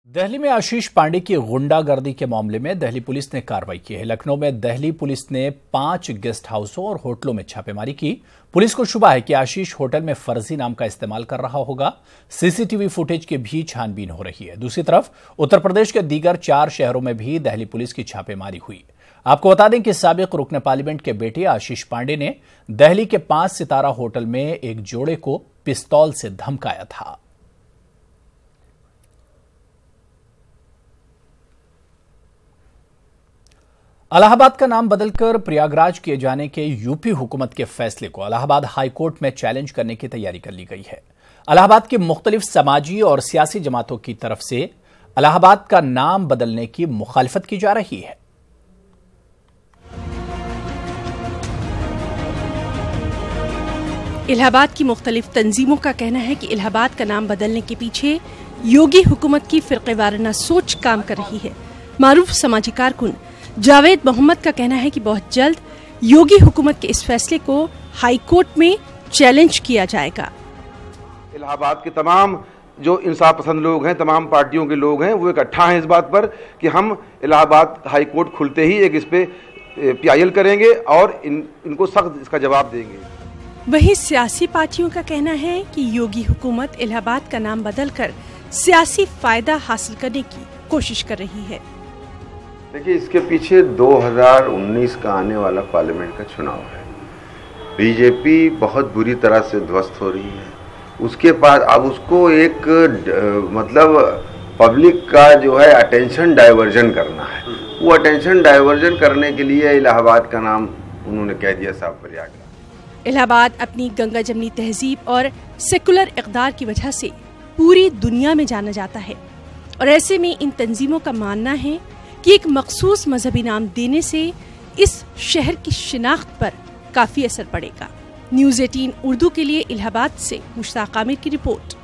दिल्ली में आशीष पांडे की गुंडागर्दी के मामले में दिल्ली पुलिस ने कार्रवाई की है। लखनऊ में दिल्ली पुलिस ने 5 गेस्ट हाउसों और होटलों में छापेमारी की। पुलिस को शुबा है कि आशीष होटल में फर्जी नाम का इस्तेमाल कर रहा होगा। सीसीटीवी फुटेज की भी छानबीन हो रही है। दूसरी तरफ उत्तर प्रदेश के दीगर 4 शहरों में भी दिल्ली पुलिस की छापेमारी हुई। आपको बता दें कि साबिक रुकन पार्लियामेंट के बेटे आशीष पांडे ने दिल्ली के 5 सितारा होटल में एक जोड़े को पिस्तौल से धमकाया था। इलाहाबाद का नाम बदलकर प्रयागराज किए जाने के यूपी हुकूमत के फैसले को इलाहाबाद हाईकोर्ट में चैलेंज करने की तैयारी कर ली गई है। इलाहाबाद की मुख्तलिफ समाजी और सियासी जमातों की तरफ से इलाहाबाद का नाम बदलने की मुखालिफत की जा रही है। इलाहाबाद की मुख्तलिफ तंजीमों का कहना है कि इलाहाबाद का नाम बदलने के पीछे योगी हुकूमत की फिरक़ेवाराना सोच काम कर रही है। मारूफ समाजी कारकुन जावेद मोहम्मद का कहना है कि बहुत जल्द योगी हुकूमत के इस फैसले को हाई कोर्ट में चैलेंज किया जाएगा। इलाहाबाद के तमाम जो इंसाफ पसंद लोग हैं, तमाम पार्टियों के लोग हैं, वो इकट्ठा हैं इस बात पर कि हम इलाहाबाद हाई कोर्ट खुलते ही एक इस पे PIL करेंगे और इनको सख्त इसका जवाब देंगे। वहीं सियासी पार्टियों का कहना है कि योगी हुकूमत इलाहाबाद का नाम बदलकर सियासी फायदा हासिल करने की कोशिश कर रही है। देखिए, इसके पीछे 2019 का आने वाला पार्लियामेंट का चुनाव है। बीजेपी बहुत बुरी तरह से ध्वस्त हो रही है। उसके बाद अब उसको एक मतलब पब्लिक का जो है अटेंशन डाइवर्जन करना है। वो अटेंशन डाइवर्जन करने के लिए इलाहाबाद का नाम उन्होंने कह दिया साहब प्रयागराज। इलाहाबाद अपनी गंगा जमनी तहजीब और सेकुलर इक़दार की वजह से पूरी दुनिया में जाना जाता है और ऐसे में इन तंजीमों का मानना है कि एक मखसूस मजहबी नाम देने से इस शहर की शिनाख्त पर काफी असर पड़ेगा। न्यूज़ 18 उर्दू के लिए इलाहाबाद से मुश्ताक आमिर की रिपोर्ट।